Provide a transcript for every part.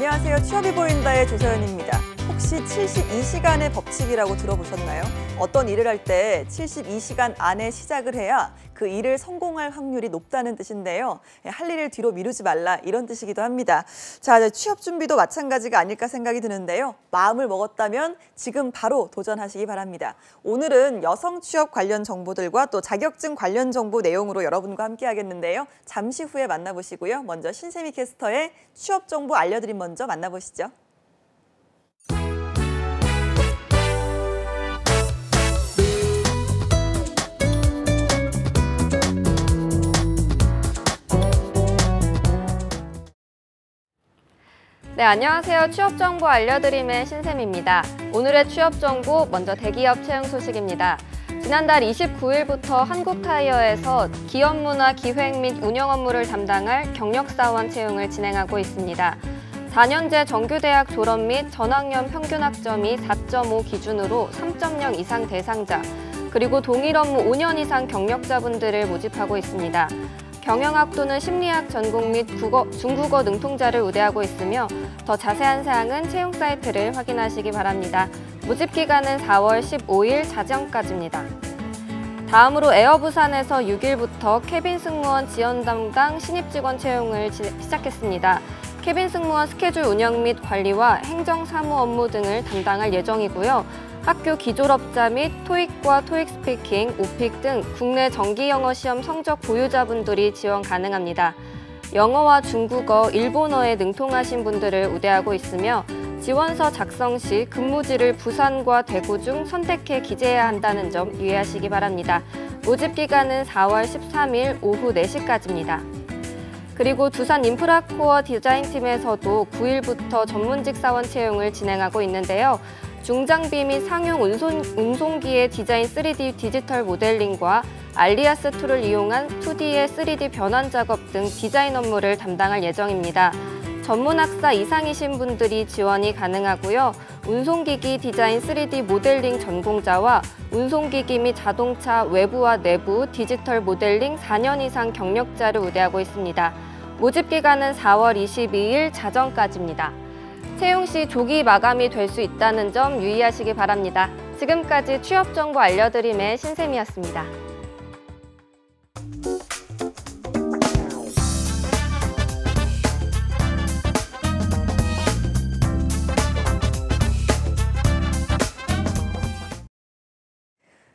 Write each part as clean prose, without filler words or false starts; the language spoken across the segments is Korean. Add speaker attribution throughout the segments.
Speaker 1: 안녕하세요. 취업이 보인다의 조서연입니다. 혹시 72시간의 법칙이라고 들어보셨나요? 어떤 일을 할 때 72시간 안에 시작을 해야 그 일을 성공할 확률이 높다는 뜻인데요. 할 일을 뒤로 미루지 말라 이런 뜻이기도 합니다. 자, 취업 준비도 마찬가지가 아닐까 생각이 드는데요. 마음을 먹었다면 지금 바로 도전하시기 바랍니다. 오늘은 여성 취업 관련 정보들과 또 자격증 관련 정보 내용으로 여러분과 함께 하겠는데요. 잠시 후에 만나보시고요. 먼저 신세미 캐스터의 취업 정보 알려드림 먼저 만나보시죠.
Speaker 2: 네, 안녕하세요. 취업 정보 알려드림의 신샘입니다. 오늘의 취업 정보 먼저 대기업 채용 소식입니다. 지난달 29일부터 한국타이어에서 기업 문화 기획 및 운영 업무를 담당할 경력사원 채용을 진행하고 있습니다. 4년제 정규대학 졸업 및 전학년 평균 학점이 4.5 기준으로 3.0 이상 대상자, 그리고 동일 업무 5년 이상 경력자분들을 모집하고 있습니다. 경영학 또는 심리학 전공 및 중국어 능통자를 우대하고 있으며 더 자세한 사항은 채용 사이트를 확인하시기 바랍니다. 모집 기간은 4월 15일 자정까지입니다. 다음으로 에어부산에서 6일부터 캐빈 승무원 지원 담당 신입 직원 채용을 시작했습니다. 캐빈 승무원 스케줄 운영 및 관리와 행정 사무 업무 등을 담당할 예정이고요. 학교 기졸업자 및 토익과 토익 스피킹, 오픽 등 국내 정기 영어 시험 성적 보유자분들이 지원 가능합니다. 영어와 중국어, 일본어에 능통하신 분들을 우대하고 있으며 지원서 작성 시 근무지를 부산과 대구 중 선택해 기재해야 한다는 점 유의하시기 바랍니다. 모집 기간은 4월 13일 오후 4시까지입니다. 그리고 두산 인프라코어 디자인팀에서도 9일부터 전문직 사원 채용을 진행하고 있는데요. 중장비 및 상용 운송기의 디자인 3D 디지털 모델링과 알리아스 툴을 이용한 2D의 3D 변환 작업 등 디자인 업무를 담당할 예정입니다. 전문학사 이상이신 분들이 지원이 가능하고요. 운송기기 디자인 3D 모델링 전공자와 운송기기 및 자동차 외부와 내부 디지털 모델링 4년 이상 경력자를 우대하고 있습니다. 모집 기간은 4월 22일 자정까지입니다. 채용 시 조기 마감이 될 수 있다는 점 유의하시기 바랍니다. 지금까지 취업 정보 알려드림의 신샘이었습니다.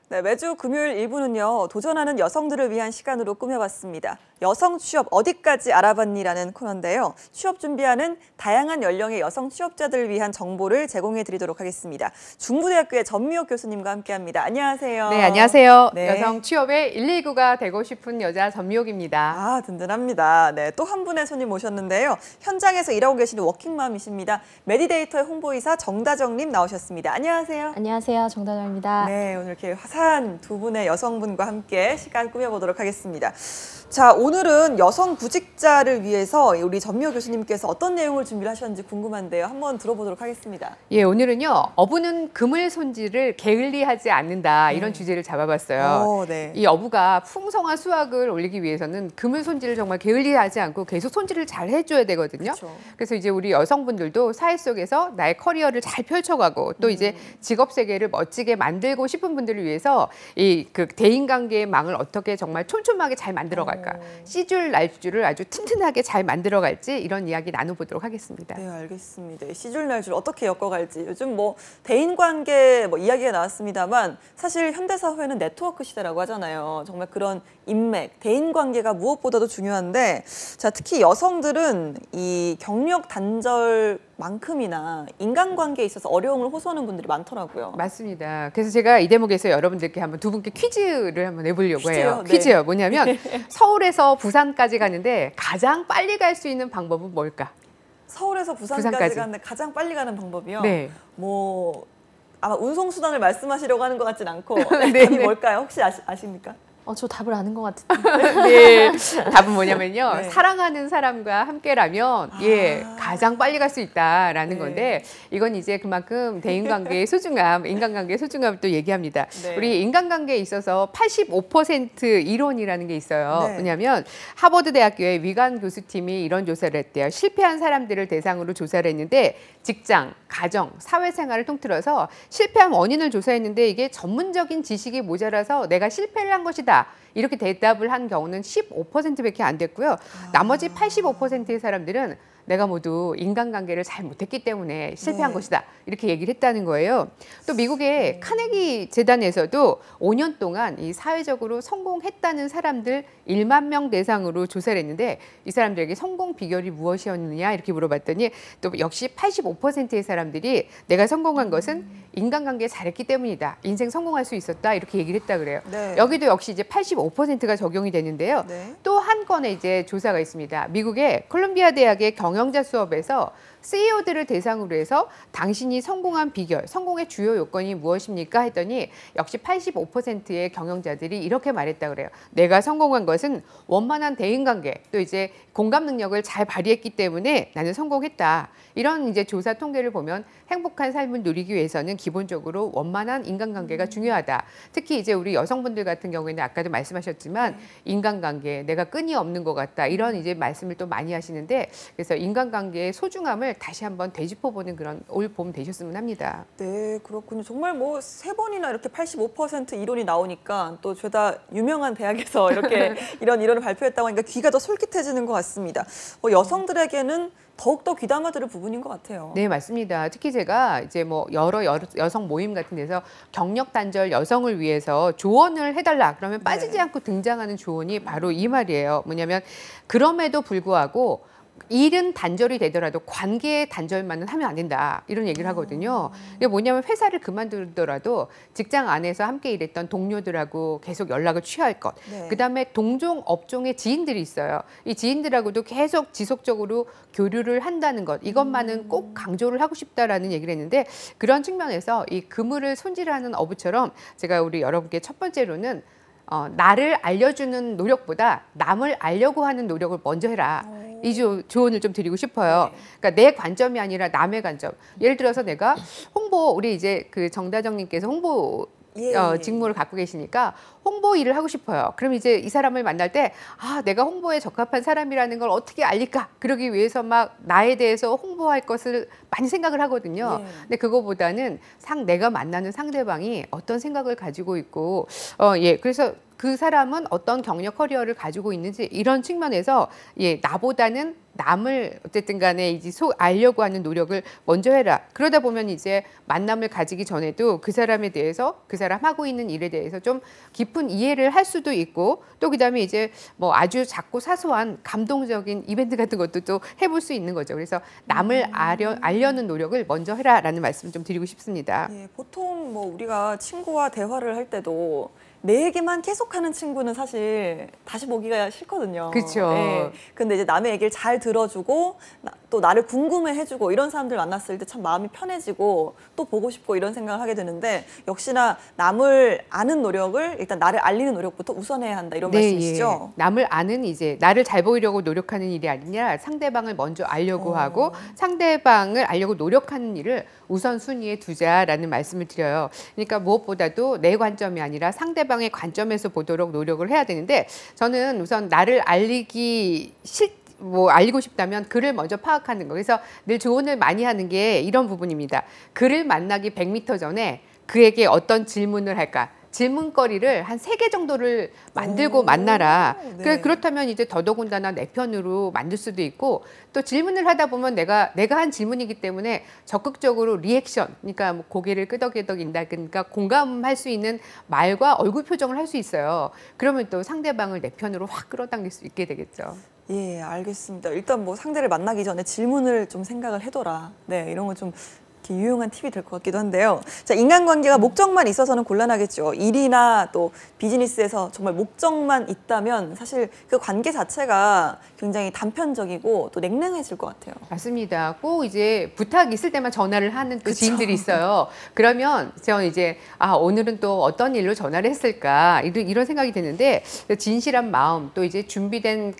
Speaker 1: 네, 매주 금요일 1부는요. 도전하는 여성들을 위한 시간으로 꾸며봤습니다. 여성 취업 어디까지 알아봤니라는 코너인데요. 취업 준비하는 다양한 연령의 여성 취업자들을 위한 정보를 제공해드리도록 하겠습니다. 중부대학교의 전미옥 교수님과 함께합니다. 안녕하세요.
Speaker 3: 네, 안녕하세요.
Speaker 1: 네.
Speaker 3: 여성 취업의 119가 되고 싶은 여자 전미옥입니다.
Speaker 1: 아, 든든합니다. 네, 또 한 분의 손님 모셨는데요. 현장에서 일하고 계시는 워킹맘이십니다. 메디데이터의 홍보이사 정다정님 나오셨습니다. 안녕하세요.
Speaker 4: 안녕하세요. 정다정입니다.
Speaker 1: 네, 오늘 이렇게 화사한 두 분의 여성분과 함께 시간 꾸며보도록 하겠습니다. 자, 오늘은 여성 구직자를 위해서 우리 전미호 교수님께서 어떤 내용을 준비를 하셨는지 궁금한데요. 한번 들어보도록 하겠습니다.
Speaker 3: 예, 오늘은요. 어부는 그물 손질을 게을리하지 않는다 이런 주제를 잡아봤어요.
Speaker 1: 네.
Speaker 3: 이 어부가 풍성한 수확을 올리기 위해서는 그물 손질을 정말 게을리하지 않고 계속 손질을 잘 해줘야 되거든요.
Speaker 1: 그렇죠.
Speaker 3: 그래서 이제 우리 여성분들도 사회 속에서 나의 커리어를 잘 펼쳐가고 또 이제 직업 세계를 멋지게 만들고 싶은 분들을 위해서 이 그 대인관계의 망을 어떻게 정말 촘촘하게 잘 만들어갈까. C줄, 날줄을 아주 튼튼하게 잘 만들어갈지 이런 이야기 나눠보도록 하겠습니다.
Speaker 1: 네, 알겠습니다. C줄, 날줄 어떻게 엮어갈지. 요즘 뭐 대인관계 이야기가 나왔습니다만 사실 현대사회는 네트워크 시대라고 하잖아요. 정말 그런 인맥, 대인관계가 무엇보다도 중요한데 자, 특히 여성들은 이 경력 단절만큼이나 인간관계에 있어서 어려움을 호소하는 분들이 많더라고요.
Speaker 3: 맞습니다. 그래서 제가 이 대목에서 여러분들께 한번 두 분께 퀴즈를 한번 내보려고 해요.
Speaker 1: 네.
Speaker 3: 퀴즈요. 뭐냐면 서울에서 부산까지 가는데 가장 빨리 갈 수 있는 방법은 뭘까?
Speaker 1: 서울에서 부산까지 가는데 가장 빨리 가는 방법이요?
Speaker 3: 네.
Speaker 1: 뭐 아마 운송수단을 말씀하시려고 하는 것 같진 않고
Speaker 3: 네,
Speaker 1: 답이 뭘까요? 혹시 아십니까?
Speaker 4: 저 답을 아는 것 같은데.
Speaker 3: 네, 답은 뭐냐면요.
Speaker 1: 네.
Speaker 3: 사랑하는 사람과 함께라면 가장 빨리 갈 수 있다라는
Speaker 1: 네.
Speaker 3: 건데 이건 이제 그만큼 대인관계의 소중함, 인간관계의 소중함을 또 얘기합니다.
Speaker 1: 네.
Speaker 3: 우리 인간관계에 있어서 85% 이론이라는 게 있어요.
Speaker 1: 네.
Speaker 3: 왜냐하면 하버드 대학교의 위관 교수팀이 이런 조사를 했대요. 실패한 사람들을 대상으로 조사를 했는데 직장, 가정, 사회생활을 통틀어서 실패한 원인을 조사했는데 이게 전문적인 지식이 모자라서 내가 실패를 한 것이다. 이렇게 대답을 한 경우는 15%밖에 안 됐고요. 나머지 85%의 사람들은 내가 모두 인간관계를 잘 못했기 때문에 실패한
Speaker 1: 네.
Speaker 3: 것이다. 이렇게 얘기를 했다는 거예요. 또 미국의 카네기 재단에서도 5년 동안 이 사회적으로 성공했다는 사람들 1만 명 대상으로 조사를 했는데 이 사람들에게 성공 비결이 무엇이었느냐 이렇게 물어봤더니 또 역시 85%의 사람들이 내가 성공한 것은 인간관계 잘했기 때문이다. 인생 성공할 수 있었다. 이렇게 얘기를 했다 그래요.
Speaker 1: 네.
Speaker 3: 여기도 역시 이제 85%가 적용이 되는데요.
Speaker 1: 네.
Speaker 3: 또 한 건의 이제 조사가 있습니다. 미국의 콜롬비아 대학의 경영자 수업에서 CEO들을 대상으로 해서 당신이 성공한 비결, 성공의 주요 요건이 무엇입니까? 했더니 역시 85%의 경영자들이 이렇게 말했다 그래요. 내가 성공한 것은 원만한 대인관계, 또 이제 공감 능력을 잘 발휘했기 때문에 나는 성공했다. 이런 이제 조사 통계를 보면 행복한 삶을 누리기 위해서는 기본적으로 원만한 인간관계가 중요하다. 특히 이제 우리 여성분들 같은 경우에는 아까도 말씀하셨지만 인간관계, 내가 끈이 없는 것 같다. 이런 이제 말씀을 또 많이 하시는데 그래서 인간관계의 소중함을 다시 한번 되짚어보는 그런 올 봄 되셨으면 합니다.
Speaker 1: 네, 그렇군요. 정말 뭐 3번이나 이렇게 85% 이론이 나오니까 또 죄다 유명한 대학에서 이렇게 이런 이론을 발표했다고 하니까 귀가 더 솔깃해지는 것 같습니다. 여성들에게는 더욱더 귀담아 들을 부분인 것 같아요.
Speaker 3: 네, 맞습니다. 특히 제가 이제 뭐 여러 여성 모임 같은 데서 경력 단절 여성을 위해서 조언을 해달라 그러면 빠지지 않고 등장하는 조언이 바로 이 말이에요. 뭐냐면 그럼에도 불구하고 일은 단절이 되더라도 관계의 단절만은 하면 안 된다. 이런 얘기를 하거든요. 이게 뭐냐면 회사를 그만두더라도 직장 안에서 함께 일했던 동료들하고 계속 연락을 취할 것.
Speaker 1: 네.
Speaker 3: 그다음에 동종 업종의 지인들이 있어요. 이 지인들하고도 계속 지속적으로 교류를 한다는 것. 이것만은 꼭 강조를 하고 싶다라는 얘기를 했는데 그런 측면에서 이 그물을 손질하는 어부처럼 제가 우리 여러분께 첫 번째로는 나를 알려주는 노력보다 남을 알려고 하는 노력을 먼저 해라. 이 조언을 좀 드리고 싶어요. 그러니까 내 관점이 아니라 남의 관점. 예를 들어서 내가 우리 이제 그 정다정님께서 홍보 직무를 갖고 계시니까 홍보 일을 하고 싶어요. 그럼 이제 이 사람을 만날 때 내가 홍보에 적합한 사람이라는 걸 어떻게 알릴까? 그러기 위해서 막 나에 대해서 홍보할 것을 많이 생각을 하거든요. 근데 그거보다는 내가 만나는 상대방이 어떤 생각을 가지고 있고 그래서 그 사람은 어떤 경력 커리어를 가지고 있는지 이런 측면에서 나보다는 남을 어쨌든 간에 이제 알려고 하는 노력을 먼저 해라. 그러다 보면 이제 만남을 가지기 전에도 그 사람에 대해서 그 사람 하고 있는 일에 대해서 좀 깊은 이해를 할 수도 있고 또 그다음에 이제 뭐 아주 작고 사소한 감동적인 이벤트 같은 것도 또 해볼 수 있는 거죠. 그래서 남을 알려는 노력을 먼저 해라라는 말씀 좀 드리고 싶습니다.
Speaker 1: 보통 뭐 우리가 친구와 대화를 할 때도 내 얘기만 계속하는 친구는 사실 다시 보기가 싫거든요.
Speaker 3: 그렇죠.
Speaker 1: 근데 이제 남의 얘기를 잘 들어주고 또 나를 궁금해해주고 이런 사람들 만났을 때 참 마음이 편해지고 또 보고 싶고 이런 생각을 하게 되는데 역시나 남을 아는 노력을 일단 나를 알리는 노력부터 우선해야 한다 이런 말씀이시죠?
Speaker 3: 남을 아는 이제 나를 잘 보이려고 노력하는 일이 아니라 상대방을 먼저 알려고 하고 상대방을 알려고 노력하는 일을 우선순위에 두자라는 말씀을 드려요. 그러니까 무엇보다도 내 관점이 아니라 상대방의 관점에서 보도록 노력을 해야 되는데 저는 우선 나를 알리고 싶다면 그를 먼저 파악하는 거. 그래서 늘 조언을 많이 하는 게 이런 부분입니다. 그를 만나기 100m 전에 그에게 어떤 질문을 할까? 질문거리를 한 3개 정도를 만들고 만나라. 그렇다면 이제 더더군다나 내 편으로 만들 수도 있고 또 질문을 하다 보면 내가 한 질문이기 때문에 적극적으로 리액션, 그러니까 뭐 고개를 끄덕끄덕인다, 그러니까 공감할 수 있는 말과 얼굴 표정을 할 수 있어요. 그러면 또 상대방을 내 편으로 확 끌어당길 수 있게 되겠죠.
Speaker 1: 예, 알겠습니다. 일단 뭐 상대를 만나기 전에 질문을 좀 생각을 해둬라. 네, 이런 건 좀 이렇게 유용한 팁이 될 것 같기도 한데요. 자, 인간관계가 목적만 있어서는 곤란하겠죠. 일이나 또 비즈니스에서 정말 목적만 있다면 사실 그 관계 자체가 굉장히 단편적이고 또 냉랭해질 것 같아요.
Speaker 3: 맞습니다. 꼭 이제 부탁 있을 때만 전화를 하는 또 지인들이 있어요. 그러면 저는 이제 오늘은 또 어떤 일로 전화를 했을까 이런 생각이 드는데 진실한 마음 또 이제 준비된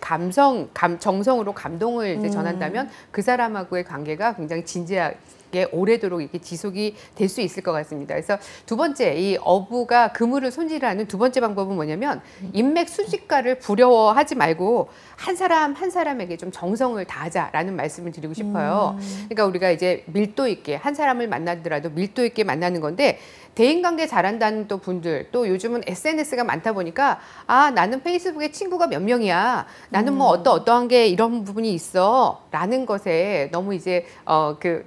Speaker 3: 정성으로 감동을 이제 전한다면 그 사람하고의 관계가 굉장히 진지하게 오래도록 이렇게 지속이 될 수 있을 것 같습니다. 그래서 두 번째, 이 어부가 그물을 손질하는 두 번째 방법은 뭐냐면 인맥 수집가를 부러워하지 말고 한 사람 한 사람에게 좀 정성을 다하자라는 말씀을 드리고 싶어요. 그러니까 우리가 이제 밀도 있게 한 사람을 만나더라도 밀도 있게 만나는 건데 대인관계 잘한다는 또 분들 또 요즘은 SNS가 많다 보니까 나는 페이스북에 친구가 몇 명이야. 나는 뭐 어떠한 게 이런 부분이 있어. 라는 것에 너무 이제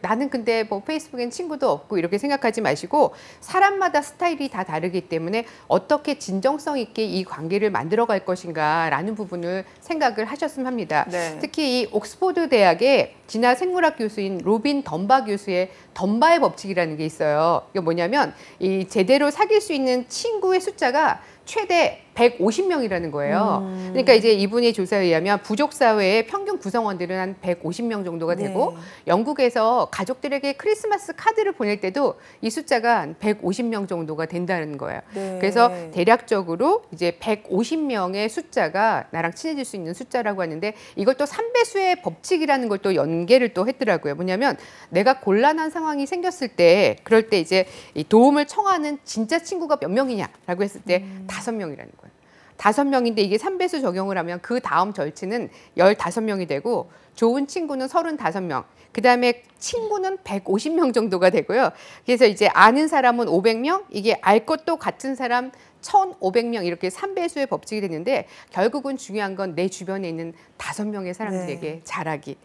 Speaker 3: 나는 근데 뭐 페이스북엔 친구도 없고 이렇게 생각하지 마시고 사람마다 스타일이 다 다르기 때문에 어떻게 진정성 있게 이 관계를 만들어 갈 것인가 라는 부분을 생각을 하셨으면 합니다.
Speaker 1: 네.
Speaker 3: 특히 이 옥스포드 대학의 진화 생물학 교수인 로빈 덤바 교수의 덤바의 법칙이라는 게 있어요. 이게 뭐냐면 이 제대로 사귈 수 있는 친구의 숫자가 최대 150명이라는 거예요. 그러니까 이제 이분의 조사에 의하면 부족 사회의 평균 구성원들은 한 150명 정도가 되고 영국에서 가족들에게 크리스마스 카드를 보낼 때도 이 숫자가 한 150명 정도가 된다는 거예요. 그래서 대략적으로 이제 150명의 숫자가 나랑 친해질 수 있는 숫자라고 하는데 이걸 또 3배수의 법칙이라는 걸 또 연계를 또 했더라고요. 뭐냐면 내가 곤란한 상황이 생겼을 때 그럴 때 이제 이 도움을 청하는 진짜 친구가 몇 명이냐라고 했을 때 5명이라는 거예요. 5명인데 이게 3배수 적용을 하면 그 다음 절치는 15명이 되고 좋은 친구는 35명, 그 다음에 친구는 150명 정도가 되고요. 그래서 이제 아는 사람은 500명, 이게 알 것도 같은 사람 1,500명 이렇게 3배수의 법칙이 되는데 결국은 중요한 건 내 주변에 있는 5명의 사람들에게 잘하기.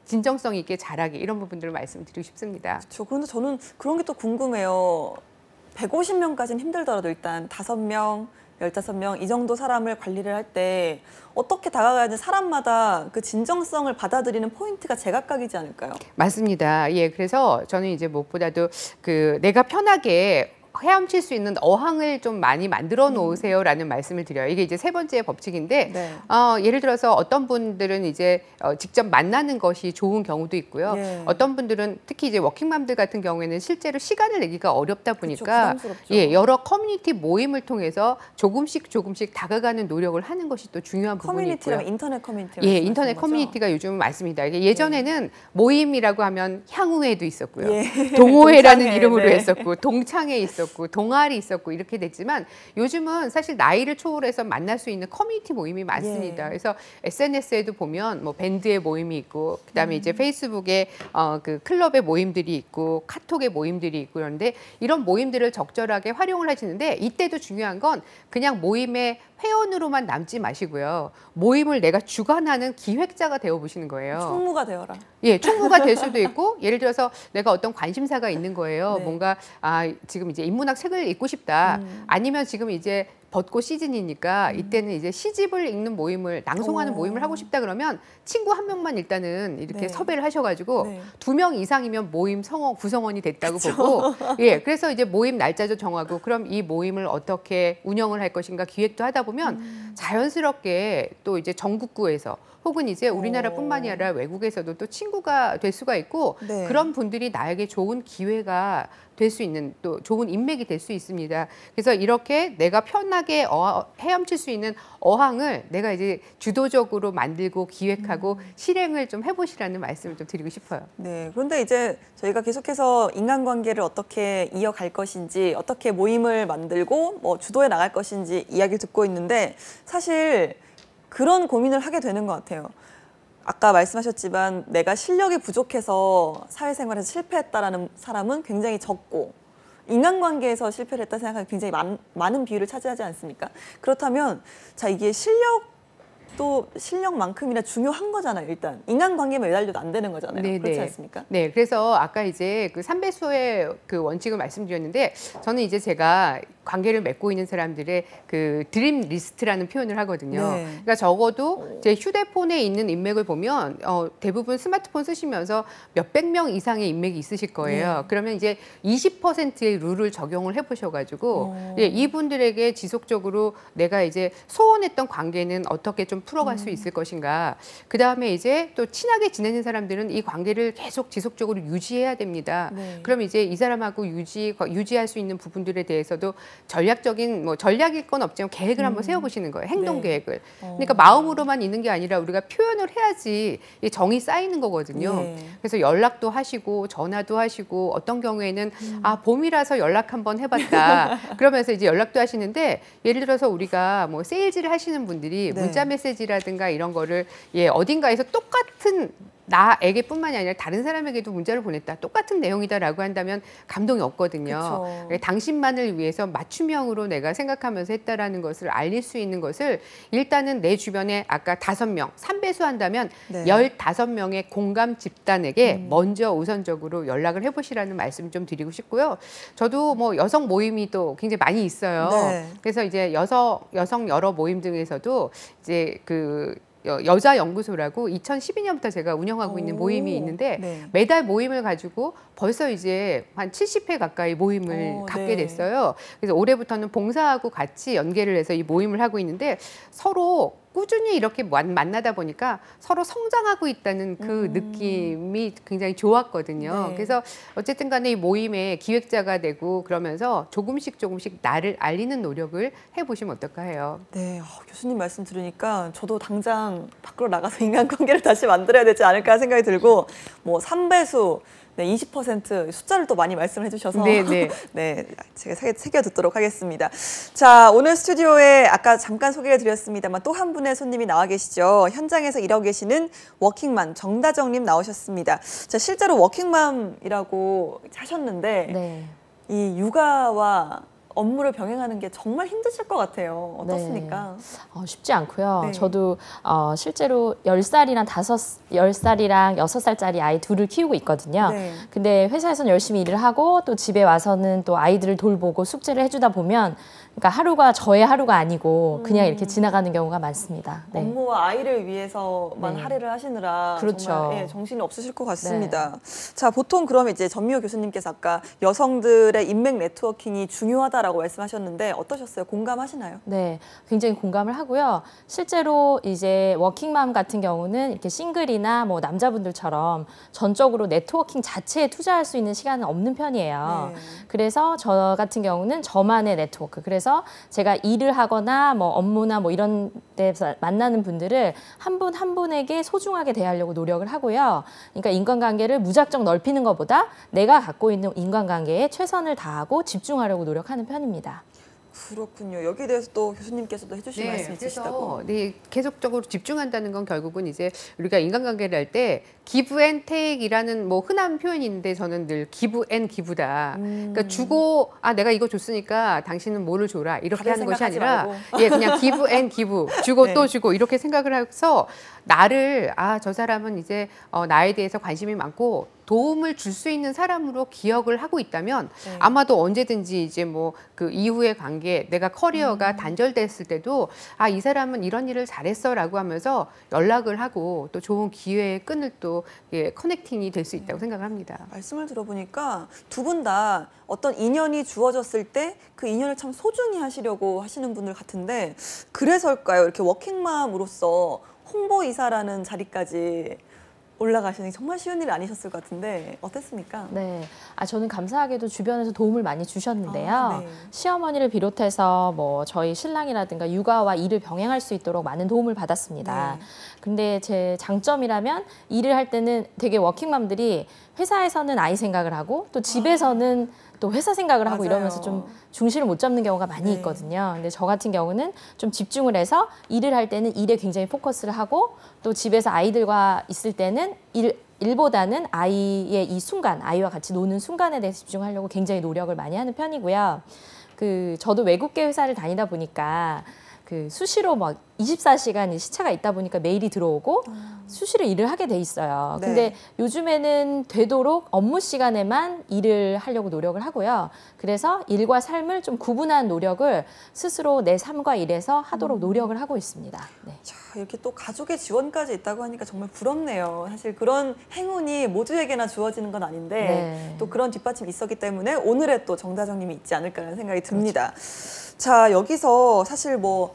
Speaker 3: 진정성 있게 잘하기 이런 부분들을 말씀드리고 싶습니다.
Speaker 1: 그렇죠. 그런데 저는 그런 게 또 궁금해요. 150명까지는 힘들더라도 일단 5명, 15명 이 정도 사람을 관리를 할 때 어떻게 다가가야지 사람마다 그 진정성을 받아들이는 포인트가 제각각이지 않을까요?
Speaker 3: 맞습니다. 예, 그래서 저는 이제 무엇보다도 내가 편하게 헤엄칠 수 있는 어항을 좀 많이 만들어 놓으세요라는 말씀을 드려요. 이게 이제 세 번째 법칙인데 예를 들어서 어떤 분들은 이제 직접 만나는 것이 좋은 경우도 있고요. 어떤 분들은 특히 이제 워킹맘들 같은 경우에는 실제로 시간을 내기가 어렵다 보니까 여러 커뮤니티 모임을 통해서 조금씩 다가가는 노력을 하는 것이 또 중요한 부분이 있고요.
Speaker 1: 커뮤니티라면 인터넷 커뮤니티.
Speaker 3: 인터넷 커뮤니티가 요즘 많습니다. 이게 예전에는 모임이라고 하면 향후회도 있었고요. 동호회라는
Speaker 1: 동창회,
Speaker 3: 이름으로 했었고 동창회 있었고 동아리 있었고 이렇게 됐지만 요즘은 사실 나이를 초월해서 만날 수 있는 커뮤니티 모임이 많습니다. 그래서 SNS에도 보면 뭐 밴드의 모임이 있고 그다음에 이제 페이스북에 그 클럽의 모임들이 있고 카톡의 모임들이 있고 그런데 이런 모임들을 적절하게 활용을 하시는데 이때도 중요한 건 그냥 모임의 회원으로만 남지 마시고요. 모임을 내가 주관하는 기획자가 되어 보시는 거예요.
Speaker 1: 총무가 되어라.
Speaker 3: 총무가 될 수도 있고 예를 들어서 내가 어떤 관심사가 있는 거예요. 뭔가 지금 이제 인문학 책을 읽고 싶다. 아니면 지금 이제 벚꽃 시즌이니까 이때는 이제 시집을 읽는 모임을 낭송하는 모임을 하고 싶다 그러면 친구 한 명만 일단은 이렇게 섭외를 하셔가지고 2명 이상이면 모임 구성원이 됐다고 보고 그래서 이제 모임 날짜도 정하고 그럼 이 모임을 어떻게 운영을 할 것인가 기획도 하다 보면 자연스럽게 또 이제 전국구에서 혹은 이제 우리나라뿐만이 아니라 외국에서도 또 친구가 될 수가 있고 그런 분들이 나에게 좋은 기회가 될 수 있는 또 좋은 인맥이 될 수 있습니다. 그래서 이렇게 내가 편하게 헤엄칠 수 있는 어항을 내가 이제 주도적으로 만들고 기획하고 실행을 좀 해보시라는 말씀을 좀 드리고 싶어요.
Speaker 1: 네, 그런데 이제 저희가 계속해서 인간관계를 어떻게 이어갈 것인지 어떻게 모임을 만들고 뭐 주도해 나갈 것인지 이야기를 듣고 있는데 사실 그런 고민을 하게 되는 것 같아요. 아까 말씀하셨지만 내가 실력이 부족해서 사회생활에서 실패했다라는 사람은 굉장히 적고 인간관계에서 실패를 했다 생각하면 굉장히 많은 비율을 차지하지 않습니까? 그렇다면 자 이게 실력 또 실력만큼이나 중요한 거잖아요. 일단 인간관계만 매달려도 안 되는 거잖아요.
Speaker 3: 네,
Speaker 1: 그렇지
Speaker 3: 네.
Speaker 1: 않습니까?
Speaker 3: 네, 그래서 아까 이제 그 3배수의 그 원칙을 말씀드렸는데 저는 이제 제가 관계를 맺고 있는 사람들의 그 드림 리스트라는 표현을 하거든요.
Speaker 1: 네.
Speaker 3: 그러니까 적어도 제 휴대폰에 있는 인맥을 보면 대부분 스마트폰 쓰시면서 몇백 명 이상의 인맥이 있으실 거예요.
Speaker 1: 네.
Speaker 3: 그러면 이제 20%의 룰을 적용을 해보셔가지고 예, 이분들에게 지속적으로 내가 이제 소원했던 관계는 어떻게 좀 풀어갈 수 있을 것인가. 그 다음에 이제 또 친하게 지내는 사람들은 이 관계를 계속 지속적으로 유지해야 됩니다.
Speaker 1: 네.
Speaker 3: 그럼 이제 이 사람하고 유지할 수 있는 부분들에 대해서도 전략적인 뭐 전략일 건 없지만 계획을 한번 세워보시는 거예요. 행동
Speaker 1: 네.
Speaker 3: 계획을. 그러니까 마음으로만 있는 게 아니라 우리가 표현을 해야지 이 정이 쌓이는 거거든요.
Speaker 1: 네.
Speaker 3: 그래서 연락도 하시고 전화도 하시고 어떤 경우에는 아 봄이라서 연락 한번 해봤다. 그러면서 이제 연락도 하시는데 예를 들어서 우리가 뭐 세일즈를 하시는 분들이
Speaker 1: 네.
Speaker 3: 문자 메시지라든가 이런 거를 예 어딘가에서 똑같은 나에게뿐만이 아니라 다른 사람에게도 문자를 보냈다. 똑같은 내용이다라고 한다면 감동이 없거든요.
Speaker 1: 그쵸.
Speaker 3: 당신만을 위해서 맞춤형으로 내가 생각하면서 했다라는 것을 알릴 수 있는 것을 일단은 내 주변에 아까 5명, 3배수 한다면
Speaker 1: 네.
Speaker 3: 15명의 공감 집단에게 먼저 우선적으로 연락을 해보시라는 말씀 좀 드리고 싶고요. 저도 뭐 여성 모임이 또 굉장히 많이 있어요.
Speaker 1: 네.
Speaker 3: 그래서 이제 여성 여러 모임 중에서도 이제 그 여자 연구소라고 2012년부터 제가 운영하고 있는 모임이 있는데
Speaker 1: 네.
Speaker 3: 매달 모임을 가지고 벌써 이제 한 70회 가까이 모임을 갖게
Speaker 1: 네.
Speaker 3: 됐어요. 그래서 올해부터는 봉사하고 같이 연계를 해서 이 모임을 하고 있는데 서로 꾸준히 이렇게 만나다 보니까 서로 성장하고 있다는 그 느낌이 굉장히 좋았거든요.
Speaker 1: 네.
Speaker 3: 그래서 어쨌든 간에 이 모임의 기획자가 되고 그러면서 조금씩 나를 알리는 노력을 해보시면 어떨까 해요.
Speaker 1: 네, 교수님 말씀 들으니까 저도 당장 밖으로 나가서 인간관계를 다시 만들어야 되지 않을까 생각이 들고 뭐 3배수, 네, 20% 숫자를 또 많이 말씀을 해주셔서
Speaker 3: 네.
Speaker 1: 네, 제가 새겨 듣도록 하겠습니다. 자, 오늘 스튜디오에 아까 잠깐 소개를 드렸습니다만 또 한 분의 손님이 나와 계시죠. 현장에서 일하고 계시는 워킹맘 정다정님 나오셨습니다. 자, 실제로 워킹맘이라고 하셨는데
Speaker 4: 네.
Speaker 1: 이 육아와 업무를 병행하는 게 정말 힘드실 것 같아요. 어떻습니까?
Speaker 4: 쉽지 않고요.
Speaker 1: 네.
Speaker 4: 저도 실제로 10살이랑 6살짜리 아이 둘을 키우고 있거든요.
Speaker 1: 네.
Speaker 4: 근데 회사에서는 열심히 일을 하고 또 집에 와서는 또 아이들을 돌보고 숙제를 해주다 보면 그러니까 하루가 저의 하루가 아니고 그냥 이렇게 지나가는 경우가 많습니다. 네.
Speaker 1: 업무와 아이를 위해서만
Speaker 4: 네.
Speaker 1: 할애를 하시느라
Speaker 4: 그렇죠.
Speaker 1: 정말 정신이 없으실 것 같습니다. 자, 보통 그럼 이제 전미호 교수님께서 아까 여성들의 인맥 네트워킹이 중요하다라고 말씀하셨는데 어떠셨어요? 공감하시나요?
Speaker 4: 네, 굉장히 공감을 하고요. 실제로 이제 워킹맘 같은 경우는 이렇게 싱글이나 뭐 남자분들처럼 전적으로 네트워킹 자체에 투자할 수 있는 시간은 없는 편이에요.
Speaker 1: 네.
Speaker 4: 그래서 저 같은 경우는 저만의 네트워크. 그래서 제가 일을 하거나 뭐 업무나 뭐 이런 데서 만나는 분들을 한 분 한 분에게 소중하게 대하려고 노력을 하고요. 그러니까 인간관계를 무작정 넓히는 것보다 내가 갖고 있는 인간관계에 최선을 다하고 집중하려고 노력하는 편입니다.
Speaker 1: 그렇군요. 여기에 대해서 또 교수님께서도 해주실 말씀 있으시다고.
Speaker 3: 그래서 계속적으로 집중한다는 건 결국은 이제 우리가 인간관계를 할 때 기브 앤 테이크이라는 뭐 흔한 표현이 있는데 저는 늘 기브 앤 기브다. 그러니까 주고 내가 이거 줬으니까 당신은 뭐를 줘라 이렇게 하는 것이 아니라 그냥 기브 앤 기브 주고
Speaker 1: 네.
Speaker 3: 또 주고 이렇게 생각을 해서 나를 저 사람은 이제 나에 대해서 관심이 많고 도움을 줄 수 있는 사람으로 기억을 하고 있다면
Speaker 1: 네.
Speaker 3: 아마도 언제든지 이제 뭐 그 이후의 관계 내가 커리어가 단절됐을 때도 이 사람은 이런 일을 잘했어라고 하면서 연락을 하고 또 좋은 기회의 끈을 또 커넥팅이 될 수 있다고 생각을 합니다.
Speaker 1: 말씀을 들어보니까 두 분 다 어떤 인연이 주어졌을 때 그 인연을 참 소중히 하시려고 하시는 분들 같은데 그래서일까요? 이렇게 워킹맘으로서 홍보이사라는 자리까지 올라가시는 게 정말 쉬운 일이 아니셨을 것 같은데 어땠습니까?
Speaker 4: 네, 저는 감사하게도 주변에서 도움을 많이 주셨는데요.
Speaker 1: 네.
Speaker 4: 시어머니를 비롯해서 뭐 저희 신랑이라든가 육아와 일을 병행할 수 있도록 많은 도움을 받았습니다.
Speaker 1: 네.
Speaker 4: 근데 제 장점이라면 일을 할 때는 되게 워킹맘들이 회사에서는 아이 생각을 하고 또 집에서는 또 회사 생각을 하고
Speaker 1: 맞아요.
Speaker 4: 이러면서 좀 중심을 못 잡는 경우가 많이
Speaker 1: 네.
Speaker 4: 있거든요. 근데 저 같은 경우는 좀 집중을 해서 일을 할 때는 일에 굉장히 포커스를 하고 또 집에서 아이들과 있을 때는 일보다는 아이의 이 순간, 아이와 같이 노는 순간에 대해서 집중하려고 굉장히 노력을 많이 하는 편이고요. 저도 외국계 회사를 다니다 보니까 그 수시로 막 24시간 시차가 있다 보니까 메일이 들어오고 수시로 일을 하게 돼 있어요.
Speaker 1: 네.
Speaker 4: 근데 요즘에는 되도록 업무 시간에만 일을 하려고 노력을 하고요. 그래서 일과 삶을 좀 구분한 노력을 스스로 내 삶과 일에서 하도록 노력을 하고 있습니다. 네.
Speaker 1: 자, 이렇게 또 가족의 지원까지 있다고 하니까 정말 부럽네요. 사실 그런 행운이 모두에게나 주어지는 건 아닌데
Speaker 4: 네.
Speaker 1: 또 그런 뒷받침이 있었기 때문에 오늘의 또 정다정님이 있지 않을까라는 생각이 듭니다. 자, 여기서 사실 뭐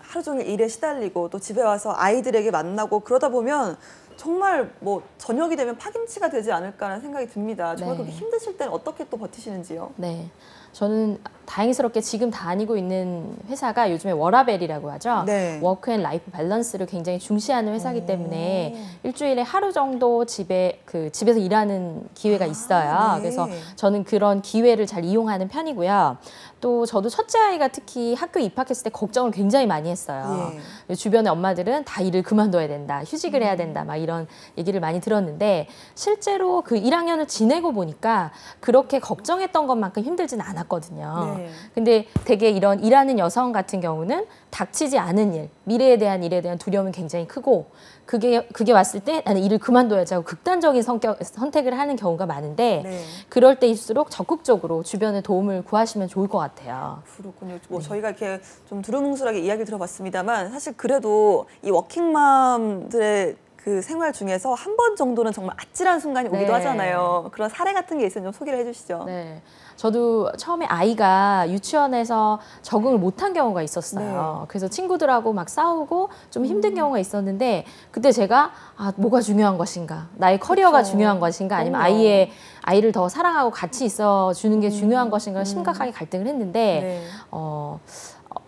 Speaker 1: 하루 종일 일에 시달리고 또 집에 와서 아이들에게 만나고 그러다 보면 정말 뭐 저녁이 되면 파김치가 되지 않을까라는 생각이 듭니다. 정말
Speaker 4: 네.
Speaker 1: 그렇게 힘드실 때는 어떻게 또 버티시는지요?
Speaker 4: 네. 저는 다행스럽게 지금 다니고 있는 회사가 요즘에 워라벨이라고 하죠.
Speaker 1: 네.
Speaker 4: 워크 앤 라이프 밸런스를 굉장히 중시하는 회사이기 때문에 일주일에 하루 정도 집에서 일하는 기회가 있어요.
Speaker 1: 네.
Speaker 4: 그래서 저는 그런 기회를 잘 이용하는 편이고요. 또 저도 첫째 아이가 특히 학교 입학했을 때 걱정을 굉장히 많이 했어요. 주변의 엄마들은 다 일을 그만둬야 된다, 휴직을 해야 된다, 막 이런 얘기를 많이 들었는데 실제로 그 1학년을 지내고 보니까 그렇게 걱정했던 것만큼 힘들진 않았거든요.
Speaker 1: 네.
Speaker 4: 근데 되게 이런 일하는 여성 같은 경우는 닥치지 않은 일, 미래에 대한 일에 대한 두려움이 굉장히 크고 그게 왔을 때 나는 일을 그만둬야지 하고 극단적인 선택을 하는 경우가 많은데
Speaker 1: 네.
Speaker 4: 그럴 때일수록 적극적으로 주변의 도움을 구하시면 좋을 것 같아요.
Speaker 1: 그렇군요. 뭐 저희가 이렇게 좀 두루뭉술하게 이야기 들어봤습니다만 사실 그래도 이 워킹맘들의 그 생활 중에서 한 번 정도는 정말 아찔한 순간이 오기도
Speaker 4: 네.
Speaker 1: 하잖아요. 그런 사례 같은 게 있으면 좀 소개를 해주시죠.
Speaker 4: 네. 저도 처음에 아이가 유치원에서 적응을 못한 경우가 있었어요.
Speaker 1: 네.
Speaker 4: 그래서 친구들하고 막 싸우고 좀 힘든 경우가 있었는데 그때 제가 뭐가 중요한 것인가? 나의 커리어가
Speaker 1: 그쵸.
Speaker 4: 중요한 것인가? 아니면
Speaker 1: 그럼요.
Speaker 4: 아이를 더 사랑하고 같이 있어 주는 게 중요한 것인가? 심각하게 갈등을 했는데
Speaker 1: 네.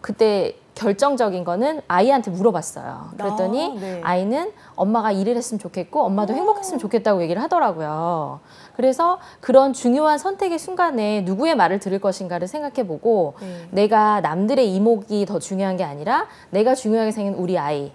Speaker 4: 그때 결정적인 거는 아이한테 물어봤어요. 그랬더니
Speaker 1: 네.
Speaker 4: 아이는 엄마가 일을 했으면 좋겠고 엄마도 행복했으면 좋겠다고 얘기를 하더라고요. 그래서 그런 중요한 선택의 순간에 누구의 말을 들을 것인가를 생각해보고
Speaker 1: 네.
Speaker 4: 내가 남들의 이목이 더 중요한 게 아니라 내가 중요하게 생긴 우리 아이,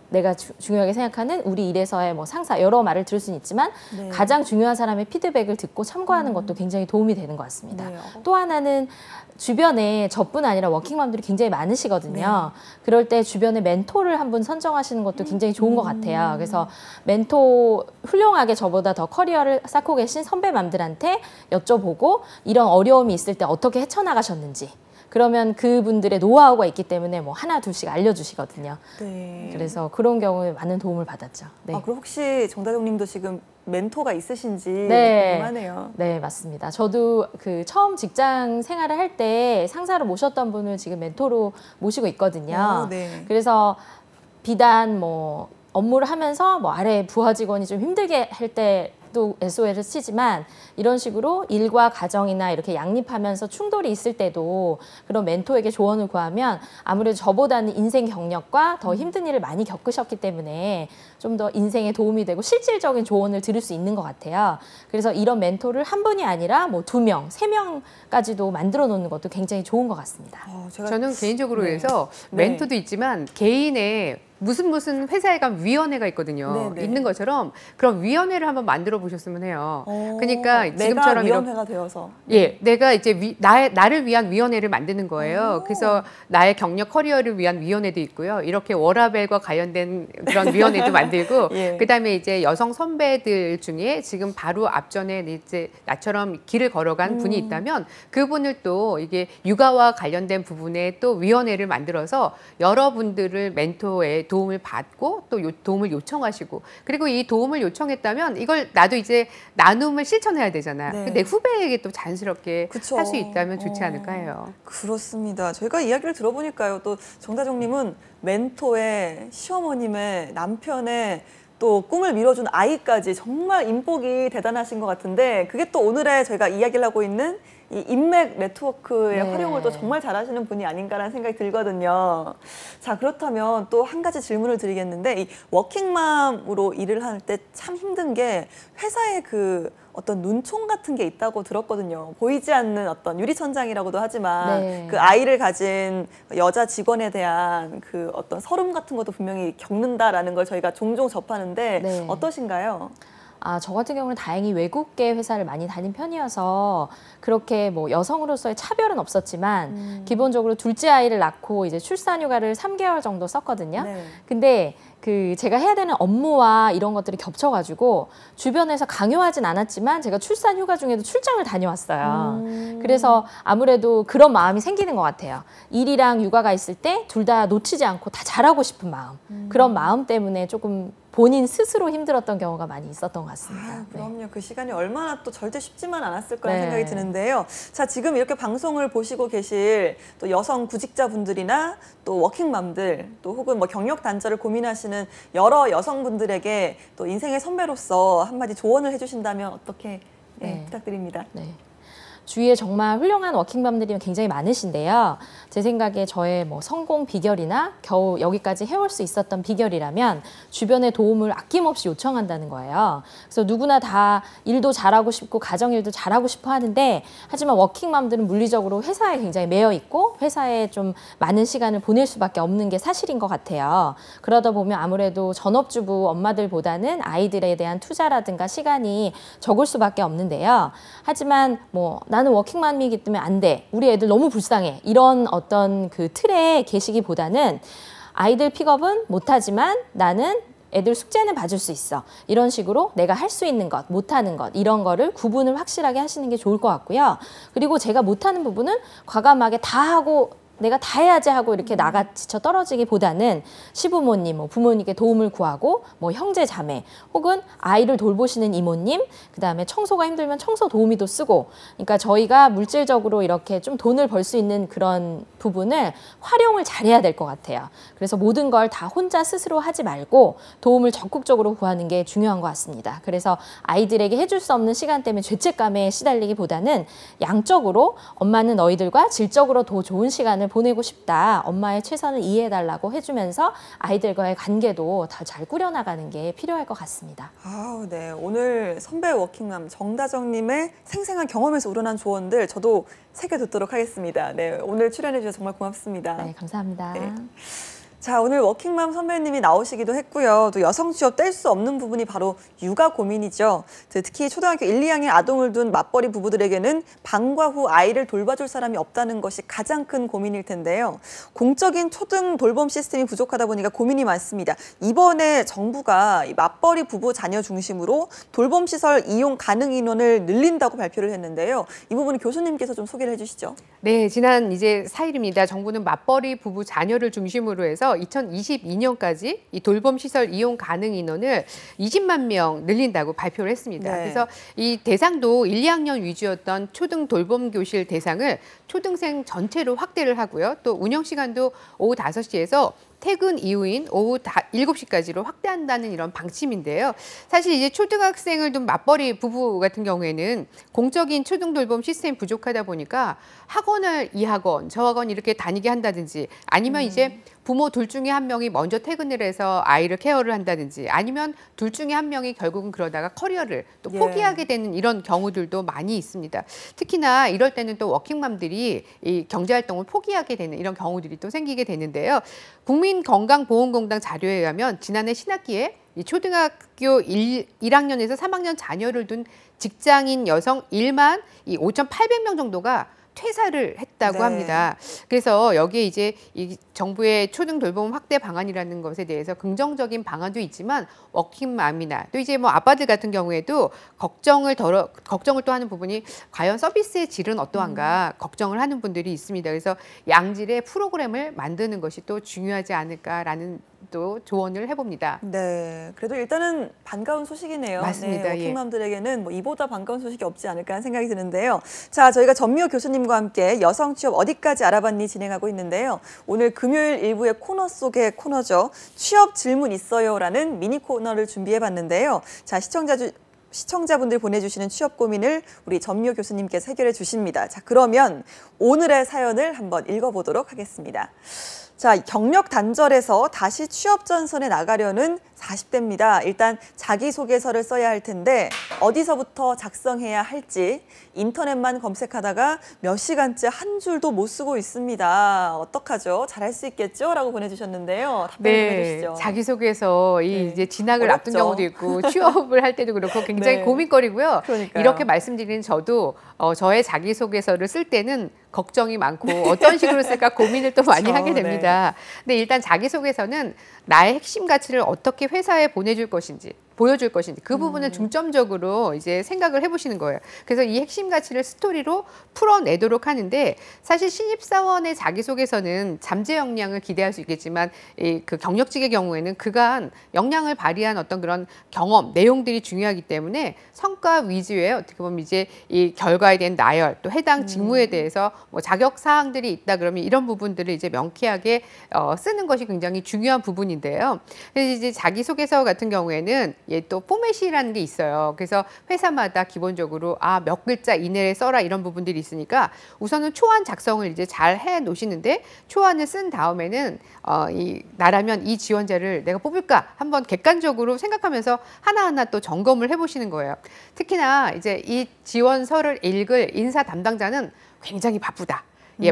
Speaker 4: 내가 중요하게 생각하는 우리 일에서의 상사 여러 말을 들을 수는 있지만
Speaker 1: 네.
Speaker 4: 가장 중요한 사람의 피드백을 듣고 참고하는 것도 굉장히 도움이 되는 것 같습니다.
Speaker 1: 네.
Speaker 4: 또 하나는 주변에 저뿐 아니라 워킹맘들이 굉장히 많으시거든요. 그럴 때 주변에 멘토를 한 분 선정하시는 것도 굉장히 좋은 것 같아요. 그래서 멘토 훌륭하게 저보다 더 커리어를 쌓고 계신 선배맘들한테 여쭤보고 이런 어려움이 있을 때 어떻게 헤쳐나가셨는지 그러면 그분들의 노하우가 있기 때문에 하나 둘씩 알려주시거든요.
Speaker 1: 네.
Speaker 4: 그래서 그런 경우에 많은 도움을 받았죠. 네.
Speaker 1: 그럼 혹시 정다정님도 지금 멘토가 있으신지
Speaker 4: 네.
Speaker 1: 궁금하네요.
Speaker 4: 네, 맞습니다. 저도 처음 직장 생활을 할 때 상사로 모셨던 분을 지금 멘토로 모시고 있거든요.
Speaker 1: 네.
Speaker 4: 그래서 비단 업무를 하면서 아래 부하 직원이 좀 힘들게 할 때도 SOL을 치지만 이런 식으로 일과 가정이나 이렇게 양립하면서 충돌이 있을 때도 그런 멘토에게 조언을 구하면 아무래도 저보다는 인생 경력과 더 힘든 일을 많이 겪으셨기 때문에 좀 더 인생에 도움이 되고 실질적인 조언을 들을 수 있는 것 같아요. 그래서 이런 멘토를 한 분이 아니라 2명, 3명까지도 만들어 놓는 것도 굉장히 좋은 것 같습니다.
Speaker 3: 저는 개인적으로 해서
Speaker 1: 네.
Speaker 3: 멘토도 있지만 개인의 무슨 회사에 가면 위원회가 있거든요.
Speaker 1: 네.
Speaker 3: 있는 것처럼 그런 위원회를 한번 만들어 보셨으면 해요. 그러니까 지금처럼
Speaker 1: 내가 위원회가 되어서
Speaker 3: 내가 이제 나를 위한 위원회를 만드는 거예요. 그래서 나의 경력 커리어를 위한 위원회도 있고요. 이렇게 워라밸과 관련된 그런 위원회도 만들고
Speaker 1: 예.
Speaker 3: 그다음에 이제 여성 선배들 중에 지금 바로 앞전에 이제 나처럼 길을 걸어간 분이 있다면 그분을 또 이게 육아와 관련된 부분에 또 위원회를 만들어서 여러분들을 멘토의 도움을 받고 또 도움을 요청하시고 그리고 이 도움을 요청했다면 이걸 나도 이제 나눔을 실천해야 되잖아요.
Speaker 1: 네.
Speaker 3: 내 후배에게 또 자연스럽게
Speaker 1: 그쵸.
Speaker 3: 할 수 있다면 좋지 않을까 해요.
Speaker 1: 그렇습니다. 저희가 이야기를 들어보니까요. 또 정다정님은 멘토의 시어머님의 남편의 또 꿈을 밀어준 아이까지 정말 인복이 대단하신 것 같은데 그게 또 오늘의 저희가 이야기를 하고 있는 이 인맥 네트워크의
Speaker 4: 네.
Speaker 1: 활용을 또 정말 잘하시는 분이 아닌가라는 생각이 들거든요. 자, 그렇다면 또 한 가지 질문을 드리겠는데 이 워킹맘으로 일을 할 때 참 힘든 게 회사에 어떤 눈총 같은 게 있다고 들었거든요. 보이지 않는 어떤 유리천장이라고도 하지만
Speaker 4: 네.
Speaker 1: 그 아이를 가진 여자 직원에 대한 어떤 서름 같은 것도 분명히 겪는다라는 걸 저희가 종종 접하는데
Speaker 4: 네.
Speaker 1: 어떠신가요?
Speaker 4: 저 같은 경우는 다행히 외국계 회사를 많이 다닌 편이어서 그렇게 뭐 여성으로서의 차별은 없었지만 기본적으로 둘째 아이를 낳고 이제 출산휴가를 3개월 정도 썼거든요.
Speaker 1: 네.
Speaker 4: 근데 제가 해야 되는 업무와 이런 것들이 겹쳐가지고 주변에서 강요하진 않았지만 제가 출산 휴가 중에도 출장을 다녀왔어요. 그래서 아무래도 그런 마음이 생기는 것 같아요. 일이랑 육아가 있을 때 둘 다 놓치지 않고 다 잘하고 싶은 마음. 그런 마음 때문에 조금 본인 스스로 힘들었던 경우가 많이 있었던 것 같습니다.
Speaker 1: 그럼요. 그 시간이 얼마나 또 절대 쉽지만 않았을 거라는
Speaker 4: 네.
Speaker 1: 생각이 드는데요. 자, 지금 이렇게 방송을 보시고 계실 또 여성 구직자분들이나 또 워킹맘들 또 혹은 뭐 경력 단절을 고민하시는 여러 여성분들에게 또 인생의 선배로서 한마디 조언을 해주신다면 어떻게
Speaker 4: 네.
Speaker 1: 부탁드립니다.
Speaker 4: 네. 주위에 정말 훌륭한 워킹맘들이 굉장히 많으신데요. 제 생각에 저의 뭐 성공 비결이나 겨우 여기까지 해올 수 있었던 비결이라면 주변의 도움을 아낌없이 요청한다는 거예요. 그래서 누구나 다 일도 잘하고 싶고 가정일도 잘하고 싶어 하는데 하지만 워킹맘들은 물리적으로 회사에 굉장히 매여 있고 회사에 좀 많은 시간을 보낼 수밖에 없는 게 사실인 것 같아요. 그러다 보면 아무래도 전업주부 엄마들보다는 아이들에 대한 투자라든가 시간이 적을 수밖에 없는데요. 하지만 뭐 나는 워킹맘이기 때문에 안 돼. 우리 애들 너무 불쌍해. 이런 어떤 그 틀에 계시기보다는 아이들 픽업은 못하지만 나는 애들 숙제는 봐줄 수 있어. 이런 식으로 내가 할 수 있는 것, 못하는 것 이런 거를 구분을 확실하게 하시는 게 좋을 것 같고요. 그리고 제가 못하는 부분은 과감하게 다 하고 내가 다 해야지 하고 이렇게 나가 지쳐 떨어지기보다는 시부모님, 뭐 부모님께 도움을 구하고 뭐 형제 자매 혹은 아이를 돌보시는 이모님, 그다음에 청소가 힘들면 청소 도우미도 쓰고, 그러니까 저희가 물질적으로 이렇게 좀 돈을 벌 수 있는 그런 부분을 활용을 잘해야 될 것 같아요. 그래서 모든 걸 다 혼자 스스로 하지 말고 도움을 적극적으로 구하는 게 중요한 것 같습니다. 그래서 아이들에게 해줄 수 없는 시간 때문에 죄책감에 시달리기보다는 양적으로 엄마는 너희들과 질적으로 더 좋은 시간을 보내고 싶다. 엄마의 최선을 이해해달라고 해주면서 아이들과의 관계도 더 잘 꾸려나가는 게 필요할 것 같습니다.
Speaker 1: 네. 오늘 선배 워킹맘 정다정님의 생생한 경험에서 우러난 조언들 저도 새겨 듣도록 하겠습니다. 네, 오늘 출연해 주셔서 정말 고맙습니다.
Speaker 4: 네, 감사합니다.
Speaker 1: 네. 자, 오늘 워킹맘 선배님이 나오시기도 했고요. 또 여성 취업 뗄 수 없는 부분이 바로 육아 고민이죠. 특히 초등학교 1, 2학년 아동을 둔 맞벌이 부부들에게는 방과 후 아이를 돌봐줄 사람이 없다는 것이 가장 큰 고민일 텐데요. 공적인 초등 돌봄 시스템이 부족하다 보니까 고민이 많습니다. 이번에 정부가 이 맞벌이 부부 자녀 중심으로 돌봄 시설 이용 가능 인원을 늘린다고 발표를 했는데요. 이 부분은 교수님께서 좀 소개를 해주시죠.
Speaker 3: 네, 지난 이제 4일입니다. 정부는 맞벌이 부부 자녀를 중심으로 해서 2022년까지 이 돌봄 시설 이용 가능 인원을 20만 명 늘린다고 발표를 했습니다.
Speaker 1: 네.
Speaker 3: 그래서 이 대상도 1, 2학년 위주였던 초등 돌봄 교실 대상을 초등생 전체로 확대를 하고요. 또 운영 시간도 오후 5시에서 퇴근 이후인 오후 7시까지로 확대한다는 이런 방침인데요. 사실 이제 초등학생을 둔 맞벌이 부부 같은 경우에는 공적인 초등돌봄 시스템이 부족하다 보니까 학원을 이 학원, 저 학원 이렇게 다니게 한다든지 아니면 이제 부모 둘 중에 한 명이 먼저 퇴근을 해서 아이를 케어를 한다든지 아니면 둘 중에 한 명이 결국은 그러다가 커리어를 또 포기하게 되는 이런 경우들도 많이 있습니다. 특히나 이럴 때는 또 워킹맘들이 이 경제활동을 포기하게 되는 이런 경우들이 또 생기게 되는데요. 국민건강보험공단 자료에 의하면 지난해 신학기에 이 초등학교 1학년에서 3학년 자녀를 둔 직장인 여성 1만 5,800명 정도가 퇴사를 했다고
Speaker 1: 네.
Speaker 3: 합니다. 그래서 여기에 이제 이 정부의 초등 돌봄 확대 방안이라는 것에 대해서 긍정적인 방안도 있지만 워킹맘이나 또 이제 뭐 아빠들 같은 경우에도 걱정을 또 하는 부분이 과연 서비스의 질은 어떠한가 걱정을 하는 분들이 있습니다. 그래서 양질의 프로그램을 만드는 것이 또 중요하지 않을까라는 또 조언을 해봅니다.
Speaker 1: 네, 그래도 일단은 반가운 소식이네요.
Speaker 3: 맞습니다.
Speaker 1: 네, 워킹맘들에게는 뭐 이보다 반가운 소식이 없지 않을까 하는 생각이 드는데요. 자, 저희가 전미호 교수님과 함께 여성 취업 어디까지 알아봤니 진행하고 있는데요. 오늘 금요일 일부의 코너 속의 코너죠. 취업 질문 있어요라는 미니 코너를 준비해봤는데요. 자, 시청자분들 보내주시는 취업 고민을 우리 전미호 교수님께서 해결해 주십니다. 자, 그러면 오늘의 사연을 한번 읽어보도록 하겠습니다. 자, 경력 단절에서 다시 취업 전선에 나가려는 40대입니다. 일단 자기소개서를 써야 할 텐데 어디서부터 작성해야 할지 인터넷만 검색하다가 몇 시간째 한 줄도 못 쓰고 있습니다. 어떡하죠? 잘할 수 있겠죠? 라고 보내주셨는데요. 답변 좀 해주시죠.
Speaker 3: 자기소개서
Speaker 1: 네.
Speaker 3: 이제 진학을
Speaker 1: 어렵죠.
Speaker 3: 앞둔 경우도 있고 취업을 할 때도 그렇고 굉장히
Speaker 1: 네.
Speaker 3: 고민거리고요.
Speaker 1: 그러니까요.
Speaker 3: 이렇게 말씀드리는 저도 저의 자기소개서를 쓸 때는 걱정이 많고 어떤 식으로 쓸까 고민을 또 많이
Speaker 1: 그렇죠.
Speaker 3: 하게 됩니다. 근데 일단 자기소개서는 나의 핵심 가치를 어떻게 회사에 보여줄 것인지 그 부분을 중점적으로 이제 생각을 해보시는 거예요. 그래서 이 핵심 가치를 스토리로 풀어내도록 하는데 사실 신입사원의 자기소개서는 잠재 역량을 기대할 수 있겠지만 그 경력직의 경우에는 그간 역량을 발휘한 어떤 그런 경험, 내용들이 중요하기 때문에 성과 위주의 어떻게 보면 이제 이 결과에 대한 나열 또 해당 직무에 대해서 뭐 자격 사항들이 있다 그러면 이런 부분들을 이제 명쾌하게 쓰는 것이 굉장히 중요한 부분인데요. 그래서 이제 자기소개서 같은 경우에는 또 포맷이라는 게 있어요. 그래서 회사마다 기본적으로 몇 글자 이내에 써라 이런 부분들이 있으니까 우선은 초안 작성을 이제 잘 해 놓으시는데 초안을 쓴 다음에는 나라면 이 지원자를 내가 뽑을까 한번 객관적으로 생각하면서 하나하나 또 점검을 해보시는 거예요. 특히나 이제 이 지원서를 읽을 인사 담당자는 굉장히 바쁘다.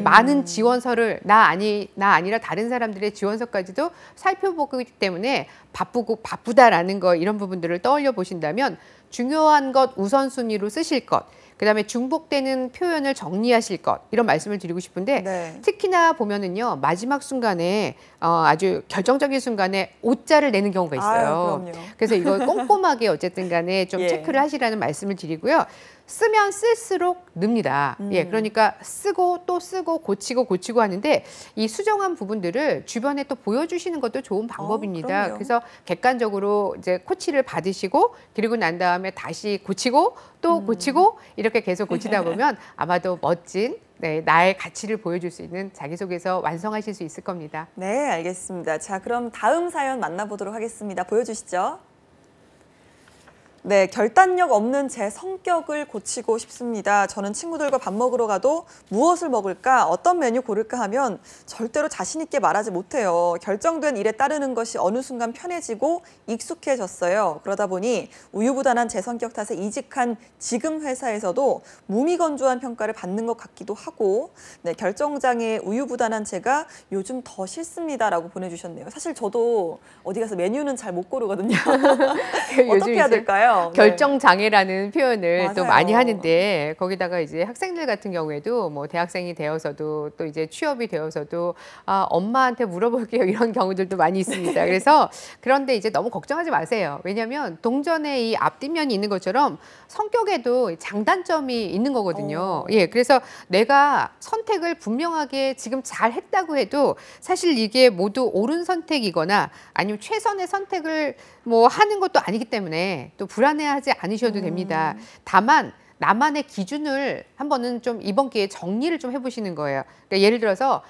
Speaker 3: 많은 지원서를 나 아니라 다른 사람들의 지원서까지도 살펴보기 때문에 바쁘고 바쁘다라는 거 이런 부분들을 떠올려 보신다면 중요한 것 우선순위로 쓰실 것, 그다음에 중복되는 표현을 정리하실 것 이런 말씀을 드리고 싶은데
Speaker 1: 네.
Speaker 3: 특히나 보면은요 마지막 순간에 아주 결정적인 순간에 오자를 내는 경우가 있어요.
Speaker 1: 그럼요.
Speaker 3: 그래서 이걸 꼼꼼하게 어쨌든 간에 좀
Speaker 1: 예.
Speaker 3: 체크를 하시라는 말씀을 드리고요. 쓰면 쓸수록 늡니다. 그러니까 쓰고 또 쓰고 고치고 하는데 이 수정한 부분들을 주변에 또 보여주시는 것도 좋은 방법입니다.
Speaker 1: 그럼요.
Speaker 3: 그래서 객관적으로 이제 코치를 받으시고 그리고 난 다음에 다시 고치고 또 고치고 이렇게 계속 고치다 보면 아마도 멋진 나의 가치를 보여줄 수 있는 자기소개서 완성하실 수 있을 겁니다.
Speaker 1: 네, 알겠습니다. 자, 그럼 다음 사연 만나보도록 하겠습니다. 보여주시죠. 네, 결단력 없는 제 성격을 고치고 싶습니다. 저는 친구들과 밥 먹으러 가도 무엇을 먹을까, 어떤 메뉴 고를까 하면 절대로 자신 있게 말하지 못해요. 결정된 일에 따르는 것이 어느 순간 편해지고 익숙해졌어요. 그러다 보니 우유부단한 제 성격 탓에 이직한 지금 회사에서도 무미건조한 평가를 받는 것 같기도 하고, 네, 결정장애의 우유부단한 제가 요즘 더 싫습니다라고 보내주셨네요. 사실 저도 어디 가서 메뉴는 잘 못 고르거든요. 어떻게 해야 될까요?
Speaker 3: 결정 장애라는 표현을 또
Speaker 1: 맞아요.
Speaker 3: 많이 하는데 거기다가 이제 학생들 같은 경우에도 뭐 대학생이 되어서도 또 이제 취업이 되어서도 엄마한테 물어볼게요 이런 경우들도 많이 있습니다. 그래서 그런데 이제 너무 걱정하지 마세요. 왜냐하면 동전에 이 앞뒷면이 있는 것처럼 성격에도 장단점이 있는 거거든요. 그래서 내가 선택을 분명하게 지금 잘 했다고 해도 사실 이게 모두 옳은 선택이거나 아니면 최선의 선택을 뭐 하는 것도 아니기 때문에 또 불안해하지 않으셔도 됩니다. 다만 나만의 기준을 한번은 좀 이번 기회에 정리를 좀 해보시는 거예요. 그러니까 예를 들어서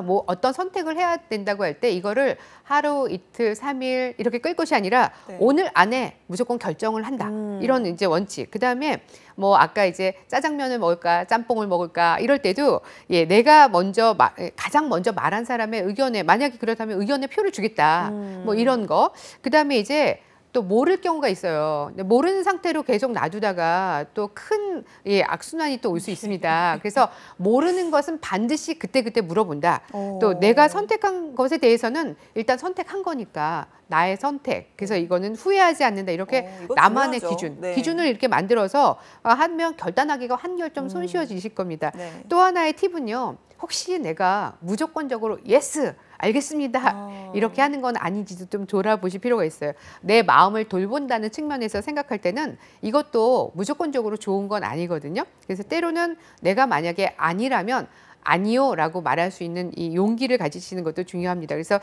Speaker 3: 뭐 어떤 선택을 해야 된다고 할 때 이거를 하루, 이틀, 3일 이렇게 끌 것이 아니라
Speaker 1: 네.
Speaker 3: 오늘 안에 무조건 결정을 한다. 이런 이제 원칙. 그다음에 뭐 아까 이제 짜장면을 먹을까, 짬뽕을 먹을까 이럴 때도 내가 먼저 가장 먼저 말한 사람의 의견에 만약에 그렇다면 의견에 표를 주겠다. 뭐 이런 거. 그다음에 이제 또 모를 경우가 있어요. 모르는 상태로 계속 놔두다가 또 큰 악순환이 또 올 수 있습니다. 그래서 모르는 것은 반드시 그때그때 물어본다. 또 내가 선택한 것에 대해서는 일단 선택한 거니까 나의 선택. 그래서 이거는 후회하지 않는다. 이렇게
Speaker 1: 이거
Speaker 3: 나만의
Speaker 1: 중요하죠.
Speaker 3: 기준.
Speaker 1: 네.
Speaker 3: 기준을 이렇게 만들어서 하면 결단하기가 한결 좀 손쉬워지실 겁니다.
Speaker 1: 네.
Speaker 3: 또 하나의 팁은요. 혹시 내가 무조건적으로 예스 알겠습니다. 이렇게 하는 건 아닌지도 좀 돌아보실 필요가 있어요. 내 마음을 돌본다는 측면에서 생각할 때는 이것도 무조건적으로 좋은 건 아니거든요. 그래서 때로는 내가 만약에 아니라면 아니요라고 말할 수 있는 이 용기를 가지시는 것도 중요합니다. 그래서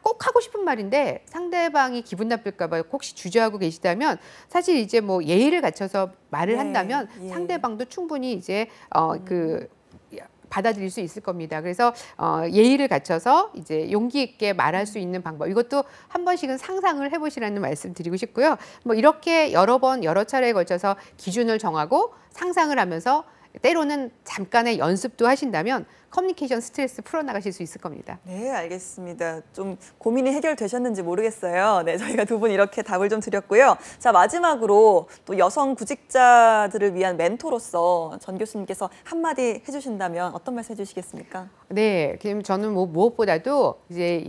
Speaker 3: 꼭 하고 싶은 말인데 상대방이 기분 나쁠까 봐 혹시 주저하고 계시다면 사실 이제 뭐 예의를 갖춰서 말을
Speaker 1: 네,
Speaker 3: 한다면
Speaker 1: 예.
Speaker 3: 상대방도 충분히 이제 받아들일 수 있을 겁니다. 그래서 예의를 갖춰서 이제 용기 있게 말할 수 있는 방법 이것도 한 번씩은 상상을 해보시라는 말씀 드리고 싶고요. 뭐 이렇게 여러 번 여러 차례에 걸쳐서 기준을 정하고 상상을 하면서 때로는 잠깐의 연습도 하신다면 커뮤니케이션 스트레스 풀어나가실 수 있을 겁니다.
Speaker 1: 네, 알겠습니다. 좀 고민이 해결되셨는지 모르겠어요. 네, 저희가 두 분 이렇게 답을 좀 드렸고요. 자, 마지막으로 또 여성 구직자들을 위한 멘토로서 전 교수님께서 한마디 해주신다면 어떤 말씀 해주시겠습니까?
Speaker 3: 네, 그럼 저는 뭐 무엇보다도 이제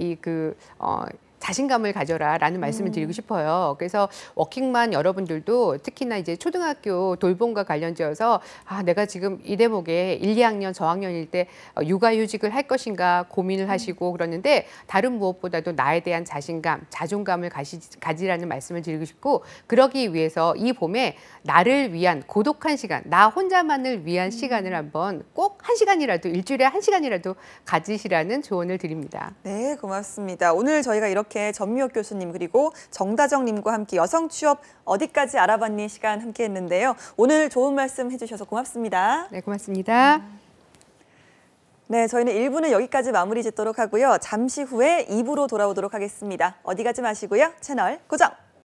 Speaker 3: 자신감을 가져라라는 말씀을 드리고 싶어요. 그래서 워킹맘 여러분들도 특히나 이제 초등학교 돌봄과 관련지어서 내가 지금 이 대목에 1, 2학년 저학년일 때 육아휴직을 할 것인가 고민을 하시고 그러는데 다른 무엇보다도 나에 대한 자신감, 자존감을 가지라는 말씀을 드리고 싶고 그러기 위해서 이 봄에 나를 위한 고독한 시간, 나 혼자만을 위한 시간을 한번 꼭 1시간이라도 일주일에 1시간이라도 가지시라는 조언을 드립니다.
Speaker 1: 네, 고맙습니다. 오늘 저희가 이렇게 전미옥 교수님 그리고 정다정님과 함께 여성 취업 어디까지 알아봤니 시간 함께 했는데요. 오늘 좋은 말씀 해주셔서 고맙습니다.
Speaker 3: 네, 고맙습니다.
Speaker 1: 네, 저희는 1부는 여기까지 마무리 짓도록 하고요. 잠시 후에 2부로 돌아오도록 하겠습니다. 어디 가지 마시고요. 채널 고정!